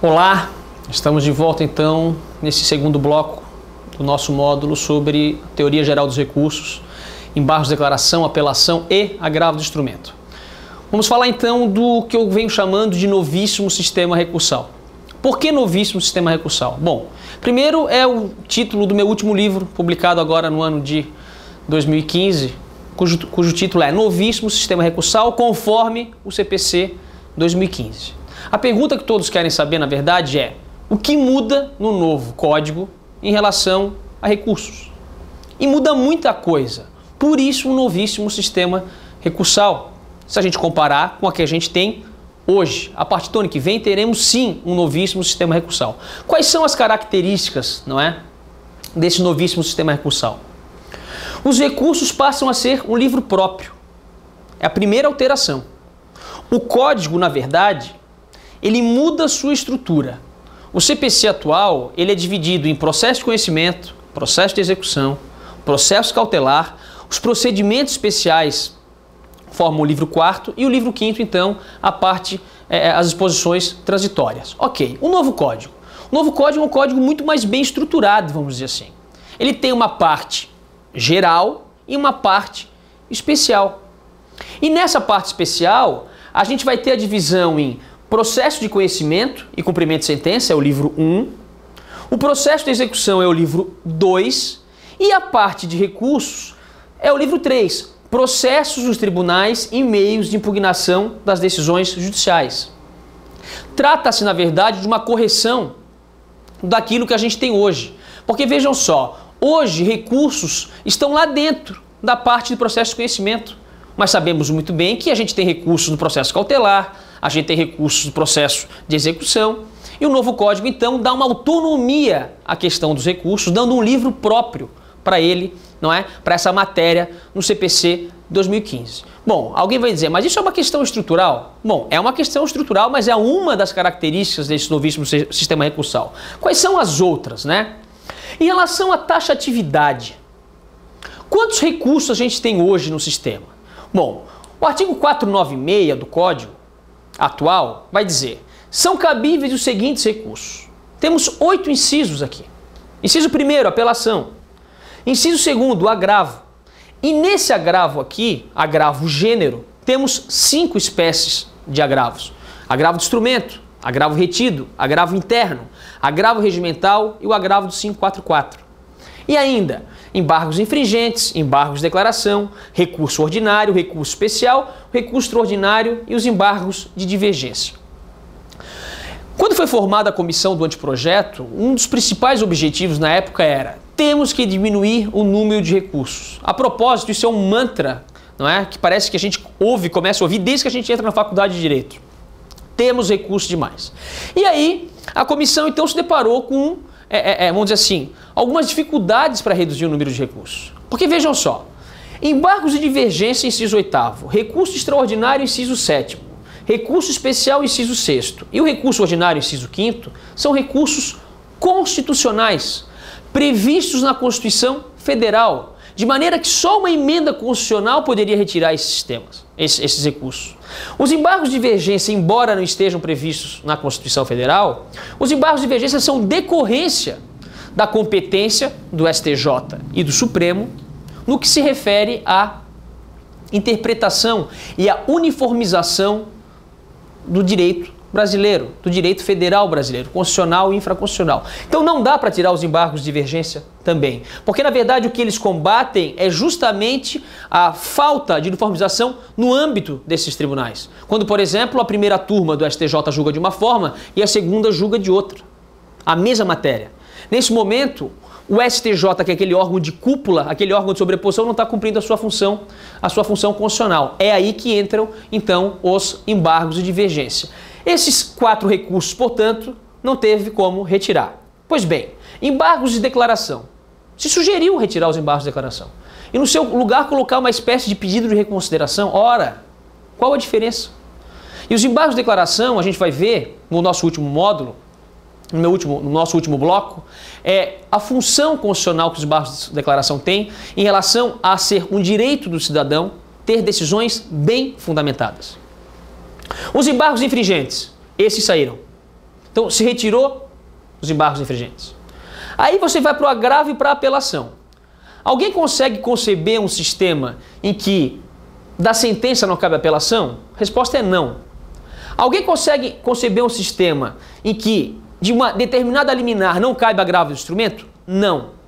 Olá, estamos de volta então nesse segundo bloco do nosso módulo sobre teoria geral dos recursos, embargos de declaração, apelação e agravo do instrumento. Vamos falar então do que eu venho chamando de novíssimo sistema recursal. Por que novíssimo sistema recursal? Bom, primeiro é o título do meu último livro, publicado agora no ano de 2015, cujo título é Novíssimo Sistema Recursal conforme o CPC 2015. A pergunta que todos querem saber, na verdade, é o que muda no novo código em relação a recursos? E muda muita coisa. Por isso, um novíssimo sistema recursal. Se a gente comparar com a que a gente tem hoje, a partir do ano que vem, teremos sim um novíssimo sistema recursal. Quais são as características, não é, desse novíssimo sistema recursal? Os recursos passam a ser um livro próprio. É a primeira alteração. O código, na verdade, ele muda a sua estrutura. O CPC atual, ele é dividido em processo de conhecimento, processo de execução, processo cautelar, os procedimentos especiais formam o livro quarto e o livro quinto, então, a parte, as disposições transitórias. Ok, o novo código. O novo código é um código muito mais bem estruturado, vamos dizer assim. Ele tem uma parte geral e uma parte especial. E nessa parte especial, a gente vai ter a divisão em processo de conhecimento e cumprimento de sentença, é o livro 1. O processo de execução é o livro 2. E a parte de recursos é o livro 3. Processos nos tribunais e meios de impugnação das decisões judiciais. Trata-se, na verdade, de uma correção daquilo que a gente tem hoje. Porque vejam só, hoje recursos estão lá dentro da parte de processo de conhecimento. Mas sabemos muito bem que a gente tem recursos no processo cautelar, a gente tem recursos no processo de execução, e o novo código, então, dá uma autonomia à questão dos recursos, dando um livro próprio para ele, não é? Para essa matéria no CPC 2015. Bom, alguém vai dizer, mas isso é uma questão estrutural? Bom, é uma questão estrutural, mas é uma das características desse novíssimo sistema recursal. Quais são as outras, né? Em relação à taxatividade, quantos recursos a gente tem hoje no sistema? Bom, o artigo 496 do Código atual vai dizer: são cabíveis os seguintes recursos. Temos 8 incisos aqui. Inciso 1º, apelação. Inciso 2º, agravo. E nesse agravo aqui, agravo gênero, temos 5 espécies de agravos. Agravo de instrumento, agravo retido, agravo interno, agravo regimental e o agravo do 544. E ainda, embargos infringentes, embargos de declaração, recurso ordinário, recurso especial, recurso extraordinário e os embargos de divergência. Quando foi formada a comissão do anteprojeto, um dos principais objetivos na época era: temos que diminuir o número de recursos. A propósito, isso é um mantra, não é? Que parece que a gente começa a ouvir desde que a gente entra na faculdade de Direito. Temos recursos demais. E aí, a comissão então se deparou com vamos dizer assim, algumas dificuldades para reduzir o número de recursos. Porque vejam só, embargos de divergência, inciso 8º, recurso extraordinário, inciso 7º, recurso especial, inciso 6º, e o recurso ordinário, inciso 5º, são recursos constitucionais, previstos na Constituição Federal, de maneira que só uma emenda constitucional poderia retirar esses recursos. Os embargos de divergência, embora não estejam previstos na Constituição Federal, os embargos de divergência são decorrência da competência do STJ e do Supremo no que se refere à interpretação e à uniformização do direito brasileiro, do direito federal brasileiro, constitucional e infraconstitucional. Então não dá para tirar os embargos de divergência também, porque na verdade o que eles combatem é justamente a falta de uniformização no âmbito desses tribunais. Quando, por exemplo, a primeira turma do STJ julga de uma forma e a segunda julga de outra, a mesma matéria. Nesse momento, o STJ, que é aquele órgão de cúpula, aquele órgão de sobreposição, não está cumprindo a sua função constitucional. É aí que entram, então, os embargos de divergência. Esses 4 recursos, portanto, não teve como retirar. Pois bem, embargos de declaração. Se sugeriu retirar os embargos de declaração. E no seu lugar colocar uma espécie de pedido de reconsideração. Ora, qual a diferença? E os embargos de declaração, a gente vai ver no nosso último módulo, no nosso último bloco, é a função constitucional que os embargos de declaração têm em relação a ser um direito do cidadão ter decisões bem fundamentadas. Os embargos infringentes, esses saíram. Então, se retirou os embargos infringentes. Aí você vai para o agravo e para a apelação. Alguém consegue conceber um sistema em que da sentença não cabe apelação? A resposta é não. Alguém consegue conceber um sistema em que de uma determinada liminar não cabe agravo do instrumento? Não.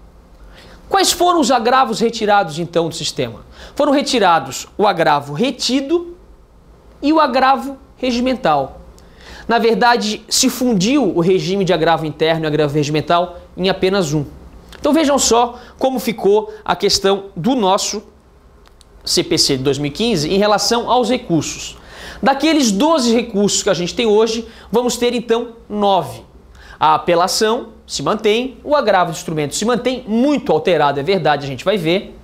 Quais foram os agravos retirados então do sistema? Foram retirados o agravo retido e o agravo regimental. Na verdade, se fundiu o regime de agravo interno e agravo regimental em apenas um. Então vejam só como ficou a questão do nosso CPC de 2015 em relação aos recursos. Daqueles 12 recursos que a gente tem hoje, vamos ter então 9. A apelação se mantém, o agravo de instrumento se mantém muito alterado, é verdade, a gente vai ver.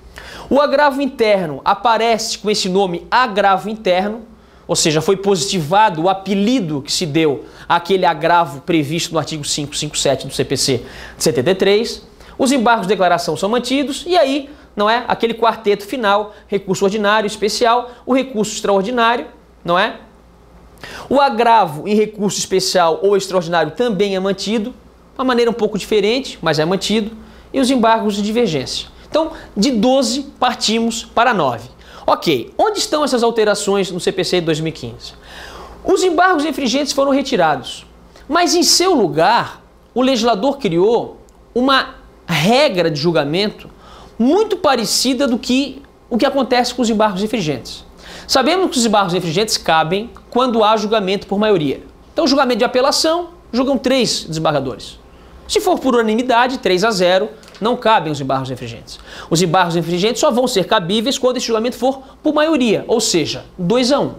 O agravo interno aparece com esse nome agravo interno, ou seja, foi positivado o apelido que se deu àquele agravo previsto no artigo 557 do CPC de 73. Os embargos de declaração são mantidos e aí, não é? Aquele quarteto final, recurso ordinário, especial, o recurso extraordinário, não é? O agravo em recurso especial ou extraordinário também é mantido, uma maneira um pouco diferente, mas é mantido, e os embargos de divergência. Então, de 12 partimos para 9. Ok, onde estão essas alterações no CPC de 2015? Os embargos infringentes foram retirados, mas em seu lugar, o legislador criou uma regra de julgamento muito parecida do que o que acontece com os embargos infringentes. Sabemos que os embargos infringentes cabem quando há julgamento por maioria. Então, julgamento de apelação, julgam 3 desembargadores. Se for por unanimidade, 3-0, não cabem os embargos infringentes. Os embargos infringentes só vão ser cabíveis quando esse julgamento for por maioria, ou seja, 2-1.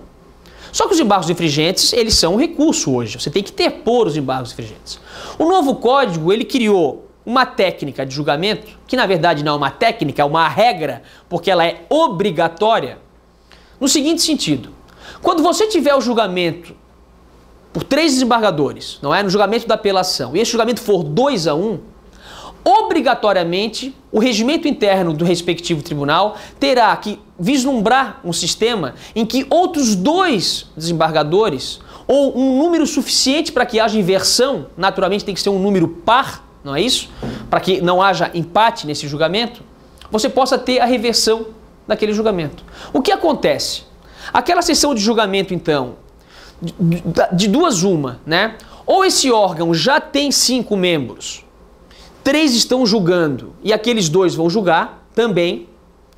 Só que os embargos infringentes, eles são um recurso hoje. Você tem que interpor os embargos infringentes. O novo código, ele criou uma técnica de julgamento, que na verdade não é uma técnica, é uma regra, porque ela é obrigatória, no seguinte sentido. Quando você tiver o julgamento por 3 desembargadores, não é? No julgamento da apelação, e esse julgamento for 2-1, obrigatoriamente o regimento interno do respectivo tribunal terá que vislumbrar um sistema em que outros 2 desembargadores, ou um número suficiente para que haja inversão, naturalmente tem que ser um número par, não é isso? Para que não haja empate nesse julgamento, você possa ter a reversão daquele julgamento. O que acontece? Aquela sessão de julgamento, então, de duas uma, né? Ou esse órgão já tem 5 membros, 3 estão julgando e aqueles 2 vão julgar também.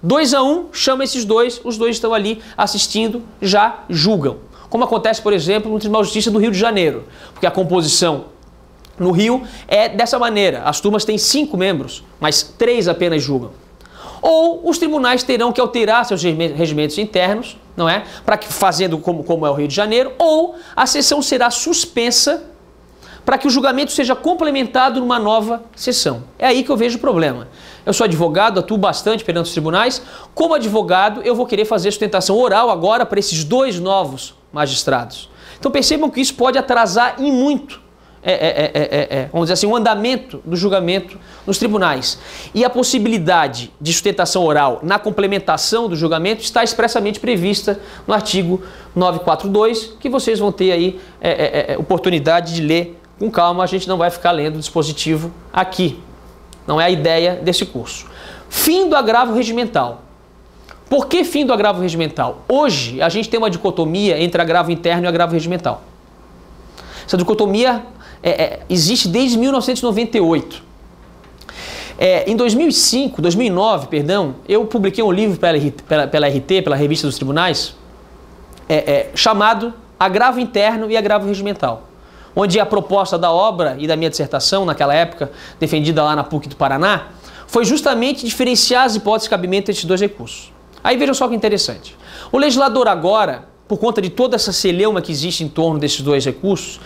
2-1, chama esses 2, os 2 estão ali assistindo, já julgam. Como acontece, por exemplo, no Tribunal de Justiça do Rio de Janeiro, porque a composição no Rio é dessa maneira. As turmas têm 5 membros, mas 3 apenas julgam. Ou os tribunais terão que alterar seus regimentos internos, não é? Para que fazendo como é o Rio de Janeiro, ou a sessão será suspensa para que o julgamento seja complementado numa nova sessão. É aí que eu vejo o problema. Eu sou advogado, atuo bastante perante os tribunais. Como advogado, eu vou querer fazer sustentação oral agora para esses 2 novos magistrados. Então percebam que isso pode atrasar em muito vamos dizer assim, o andamento do julgamento nos tribunais. E a possibilidade de sustentação oral na complementação do julgamento está expressamente prevista no artigo 942, que vocês vão ter aí oportunidade de ler com calma, a gente não vai ficar lendo o dispositivo aqui. Não é a ideia desse curso. Fim do agravo regimental. Por que fim do agravo regimental? Hoje, a gente tem uma dicotomia entre agravo interno e agravo regimental. Essa dicotomia existe desde 1998. Em 2009, eu publiquei um livro pela RT, pela Revista dos Tribunais, chamado Agravo Interno e Agravo Regimental, onde a proposta da obra e da minha dissertação, naquela época, defendida lá na PUC do Paraná, foi justamente diferenciar as hipóteses de cabimento desses 2 recursos. Aí vejam só que interessante. O legislador agora, por conta de toda essa celeuma que existe em torno desses 2 recursos,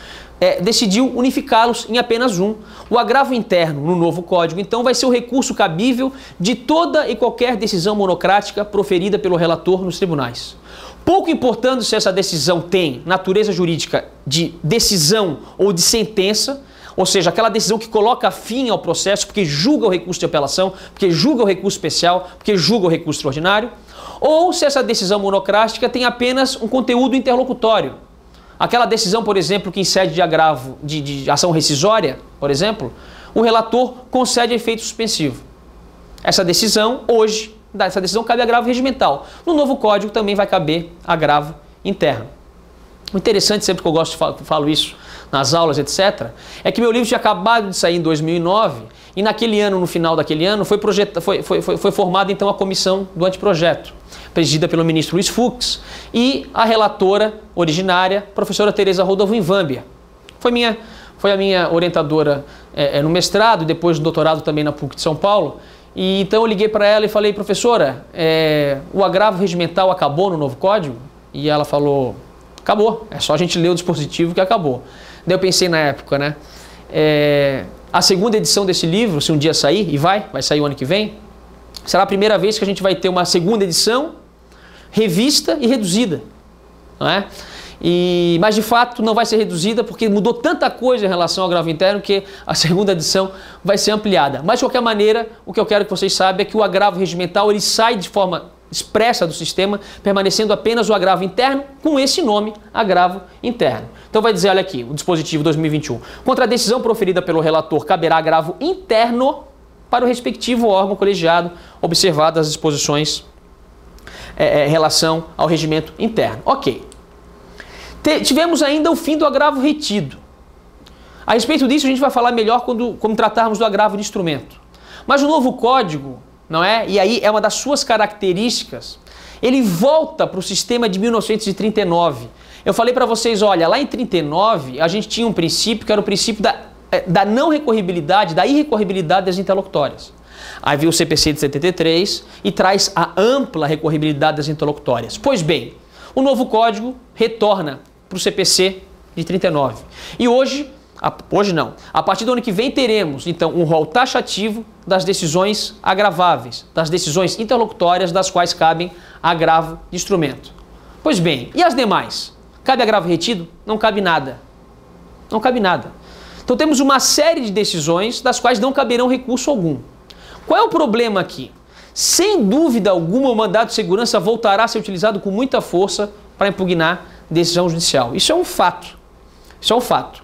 decidiu unificá-los em apenas um. O agravo interno no novo código, então, vai ser o recurso cabível de toda e qualquer decisão monocrática proferida pelo relator nos tribunais. Pouco importando se essa decisão tem natureza jurídica de decisão ou de sentença, ou seja, aquela decisão que coloca fim ao processo porque julga o recurso de apelação, porque julga o recurso especial, porque julga o recurso extraordinário, ou se essa decisão monocrática tem apenas um conteúdo interlocutório. aquela decisão, por exemplo, que em sede de agravo de ação rescisória, por exemplo, o relator concede efeito suspensivo. Essa decisão, hoje, essa decisão cabe agravo regimental. No novo Código também vai caber agravo interno. O interessante, sempre que eu gosto falo isso nas aulas, etc., é que meu livro tinha acabado de sair em 2009 e naquele ano, no final daquele ano, foi formada então a comissão do anteprojeto, presidida pelo ministro Luiz Fux, e a relatora originária, professora Tereza Rodolfo Invambia. Foi a minha orientadora no mestrado e depois no doutorado também na PUC de São Paulo. E então eu liguei para ela e falei, professora, o agravo regimental acabou no novo Código? E ela falou, acabou, é só a gente ler o dispositivo que acabou. Daí eu pensei na época, né? A segunda edição desse livro, se um dia sair, e vai sair o ano que vem, será a primeira vez que a gente vai ter uma segunda edição revista e reduzida, não é? Mas de fato não vai ser reduzida porque mudou tanta coisa em relação ao agravo interno que a segunda edição vai ser ampliada. Mas de qualquer maneira, o que eu quero que vocês saibam é que o agravo regimental ele sai de forma expressa do sistema, permanecendo apenas o agravo interno com esse nome, agravo interno. Então vai dizer, olha aqui, o dispositivo 2021. Contra a decisão proferida pelo relator, caberá agravo interno para o respectivo órgão colegiado, observadas as disposições em relação ao regimento interno. Ok. Tivemos ainda o fim do agravo retido. A respeito disso a gente vai falar melhor quando tratarmos do agravo de instrumento. Mas o novo Código, não é? E aí é uma das suas características, ele volta para o sistema de 1939. Eu falei para vocês, olha, lá em 39 a gente tinha um princípio que era o princípio da não recorribilidade, da irrecorribilidade das interlocutórias. Aí veio o CPC de 73 e traz a ampla recorribilidade das interlocutórias. Pois bem, o novo Código retorna para o CPC de 39. E hoje não, a partir do ano que vem teremos então um rol taxativo das decisões agraváveis, das decisões interlocutórias das quais cabem agravo de instrumento. Pois bem, e as demais? Cabe agravo retido? Não cabe nada. Não cabe nada. Então temos uma série de decisões das quais não caberão recurso algum. Qual é o problema aqui? Sem dúvida alguma o mandado de segurança voltará a ser utilizado com muita força para impugnar decisão judicial. Isso é um fato. Isso é um fato.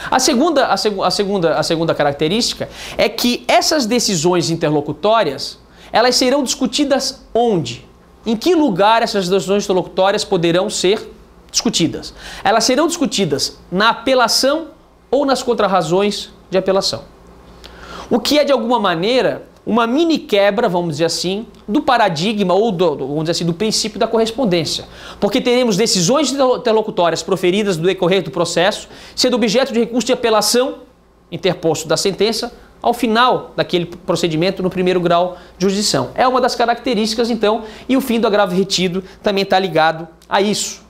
A segunda característica é que essas decisões interlocutórias, elas serão discutidas onde? Em que lugar essas decisões interlocutórias poderão ser discutidas? Elas serão discutidas na apelação ou nas contrarrazões de apelação. O que é, de alguma maneira, uma mini quebra, vamos dizer assim, do paradigma ou vamos dizer assim, do princípio da correspondência. Porque teremos decisões interlocutórias proferidas no decorrer do processo, sendo objeto de recurso de apelação interposto da sentença ao final daquele procedimento no primeiro grau de jurisdição. É uma das características, então, e o fim do agravo retido também está ligado a isso.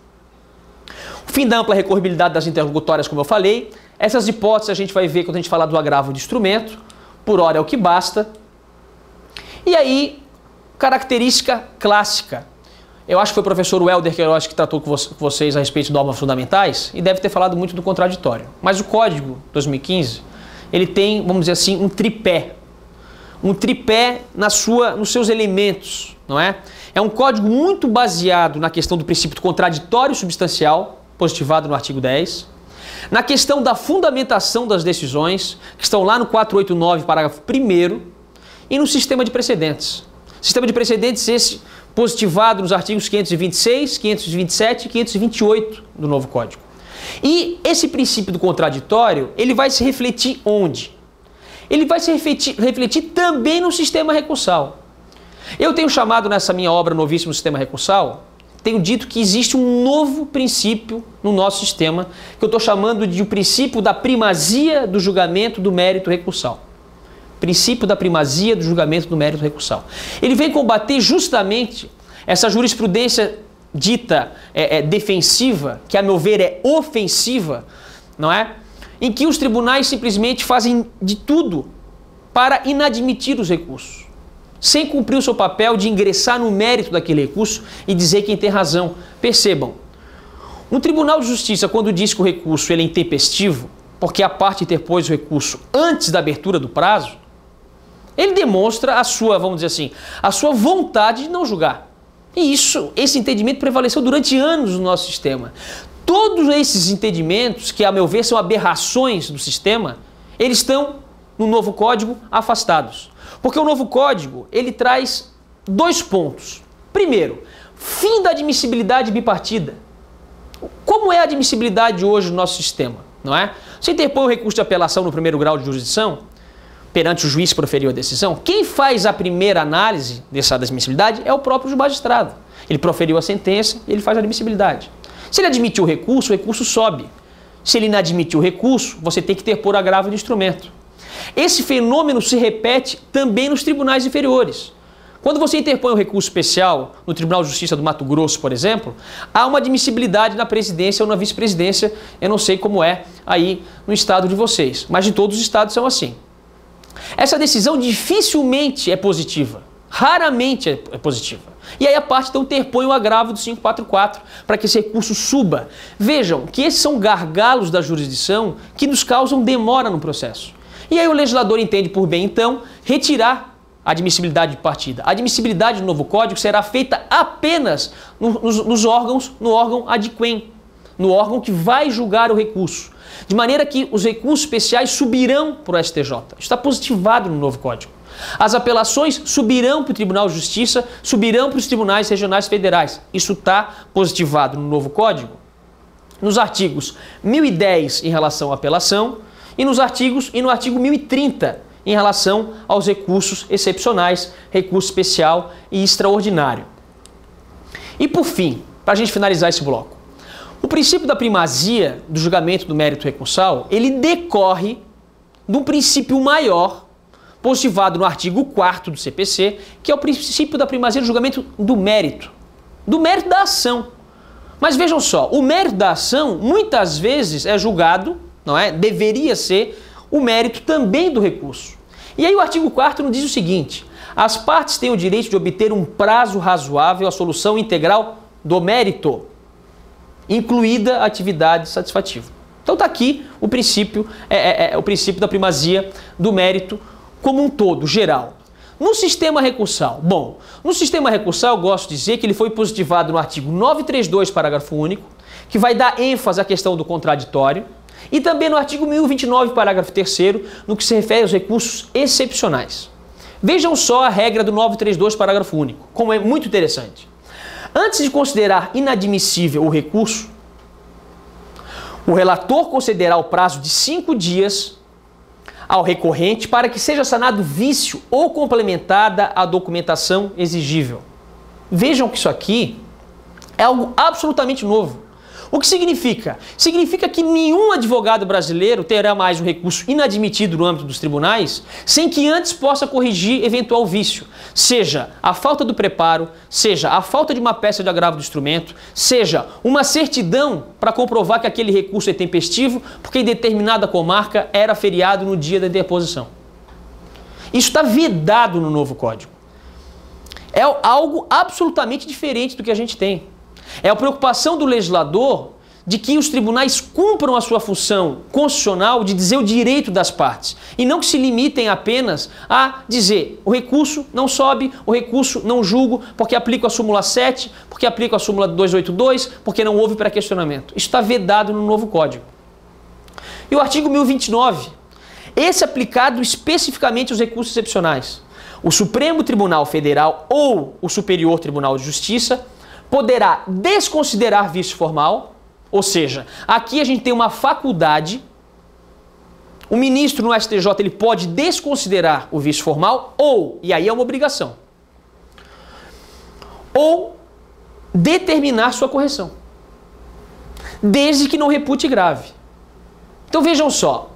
O fim da ampla recorribilidade das interlocutórias, como eu falei, essas hipóteses a gente vai ver quando a gente falar do agravo de instrumento, por hora é o que basta. E aí, característica clássica. Eu acho que foi o professor Welder Queiroz que tratou com vocês a respeito de normas fundamentais e deve ter falado muito do contraditório. Mas o Código 2015, ele tem, vamos dizer assim, um tripé. Um tripé nos seus elementos, não é? É um código muito baseado na questão do princípio do contraditório substancial, positivado no artigo 10, na questão da fundamentação das decisões, que estão lá no 489, parágrafo 1º, e no sistema de precedentes. Sistema de precedentes esse positivado nos artigos 526, 527 e 528 do novo Código. E esse princípio do contraditório, ele vai se refletir onde? Ele vai se refletir também no sistema recursal. Eu tenho chamado nessa minha obra Novíssimo Sistema Recursal, tenho dito que existe um novo princípio no nosso sistema, que eu estou chamando de o princípio da primazia do julgamento do mérito recursal. Princípio da primazia do julgamento do mérito recursal. Ele vem combater justamente essa jurisprudência dita defensiva, que a meu ver é ofensiva, não é? Em que os tribunais simplesmente fazem de tudo para inadmitir os recursos, sem cumprir o seu papel de ingressar no mérito daquele recurso e dizer quem tem razão. Percebam, um tribunal de justiça, quando diz que o recurso ele é intempestivo, porque a parte interpôs o recurso antes da abertura do prazo, ele demonstra a sua, vamos dizer assim, a sua vontade de não julgar. E esse entendimento prevaleceu durante anos no nosso sistema. Todos esses entendimentos, que a meu ver são aberrações do sistema, eles estão no novo código afastados. Porque o novo código, ele traz 2 pontos. Primeiro, fim da admissibilidade bipartida. Como é a admissibilidade hoje no nosso sistema? Não é? Você interpõe um recurso de apelação no primeiro grau de jurisdição, perante o juiz que proferiu a decisão, quem faz a primeira análise dessa admissibilidade é o próprio magistrado. Ele proferiu a sentença e ele faz a admissibilidade. Se ele admitiu o recurso sobe. Se ele não admitiu o recurso, você tem que interpor agravo de instrumento. Esse fenômeno se repete também nos tribunais inferiores. Quando você interpõe um recurso especial no Tribunal de Justiça do Mato Grosso, por exemplo, há uma admissibilidade na presidência ou na vice-presidência, eu não sei como é aí no estado de vocês, mas de todos os estados são assim. Essa decisão dificilmente é positiva, raramente é positiva. E aí a parte então interpõe o agravo do 544 para que esse recurso suba. Vejam que esses são gargalos da jurisdição que nos causam demora no processo. E aí o legislador entende por bem então retirar a admissibilidade de partida. A admissibilidade do novo código será feita apenas no órgão ad quem, no órgão que vai julgar o recurso. De maneira que os recursos especiais subirão para o STJ. Isso está positivado no novo código. As apelações subirão para o Tribunal de Justiça, subirão para os tribunais regionais federais. Isso está positivado no novo código. Nos artigos 1010 em relação à apelação e no artigo 1030 em relação aos recursos excepcionais, recurso especial e extraordinário. E por fim, para a gente finalizar esse bloco, o princípio da primazia do julgamento do mérito recursal, ele decorre de um princípio maior, positivado no artigo 4º do CPC, que é o princípio da primazia do julgamento do mérito da ação. Mas vejam só, o mérito da ação muitas vezes é julgado, não é? Deveria ser o mérito também do recurso. E aí o artigo 4º diz o seguinte: as partes têm o direito de obter um prazo razoável à solução integral do mérito, incluída a atividade satisfativa. Então está aqui o princípio, o princípio da primazia do mérito como um todo, geral. No sistema recursal, no sistema recursal eu gosto de dizer que ele foi positivado no artigo 932, parágrafo único, que vai dar ênfase à questão do contraditório, e também no artigo 1029, parágrafo 3º, no que se refere aos recursos excepcionais. Vejam só a regra do 932, parágrafo único, como é muito interessante. Antes de considerar inadmissível o recurso, o relator concederá o prazo de 5 dias ao recorrente para que seja sanado vício ou complementada a documentação exigível. Vejam que isso aqui é algo absolutamente novo. O que significa? Significa que nenhum advogado brasileiro terá mais um recurso inadmitido no âmbito dos tribunais sem que antes possa corrigir eventual vício, seja a falta do preparo, seja a falta de uma peça de agravo do instrumento, seja uma certidão para comprovar que aquele recurso é tempestivo porque em determinada comarca era feriado no dia da interposição. Isso está vedado no novo código. É algo absolutamente diferente do que a gente tem. É a preocupação do legislador de que os tribunais cumpram a sua função constitucional de dizer o direito das partes e não que se limitem apenas a dizer o recurso não sobe, o recurso não julgo porque aplico a súmula 7, porque aplico a súmula 282, porque não houve pré-questionamento. Isso está vedado no novo código. E o artigo 1029, esse aplicado especificamente aos recursos excepcionais. O Supremo Tribunal Federal ou o Superior Tribunal de Justiça poderá desconsiderar vício formal, ou seja, aqui a gente tem uma faculdade, o ministro no STJ ele pode desconsiderar o vício formal ou, e aí é uma obrigação, ou determinar sua correção, desde que não repute grave. Então vejam só,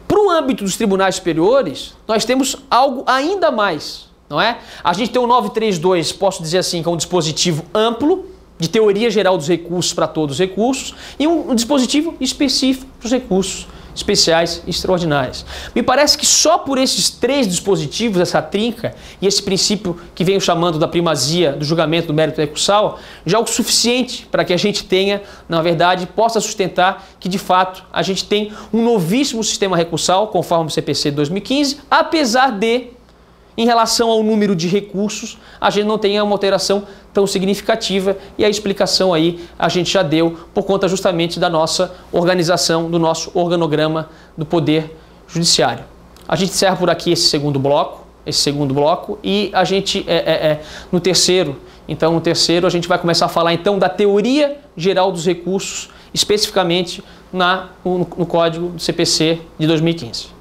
para o âmbito dos tribunais superiores, nós temos algo ainda mais. Não é? A gente tem o 932, posso dizer assim, que é um dispositivo amplo, de teoria geral dos recursos para todos os recursos, e um dispositivo específico para os recursos especiais e extraordinários. Me parece que só por esses 3 dispositivos, essa trinca, e esse princípio que venho chamando da primazia do julgamento do mérito recursal, já é o suficiente para que a gente tenha, na verdade, possa sustentar que, de fato, a gente tem um novíssimo sistema recursal, conforme o CPC de 2015, apesar de Em relação ao número de recursos, a gente não tem uma alteração tão significativa e a explicação aí a gente já deu por conta justamente da nossa organização, do nosso organograma do Poder Judiciário. A gente encerra por aqui esse segundo bloco e a gente, no terceiro a gente vai começar a falar então da teoria geral dos recursos, especificamente no Código do CPC de 2015.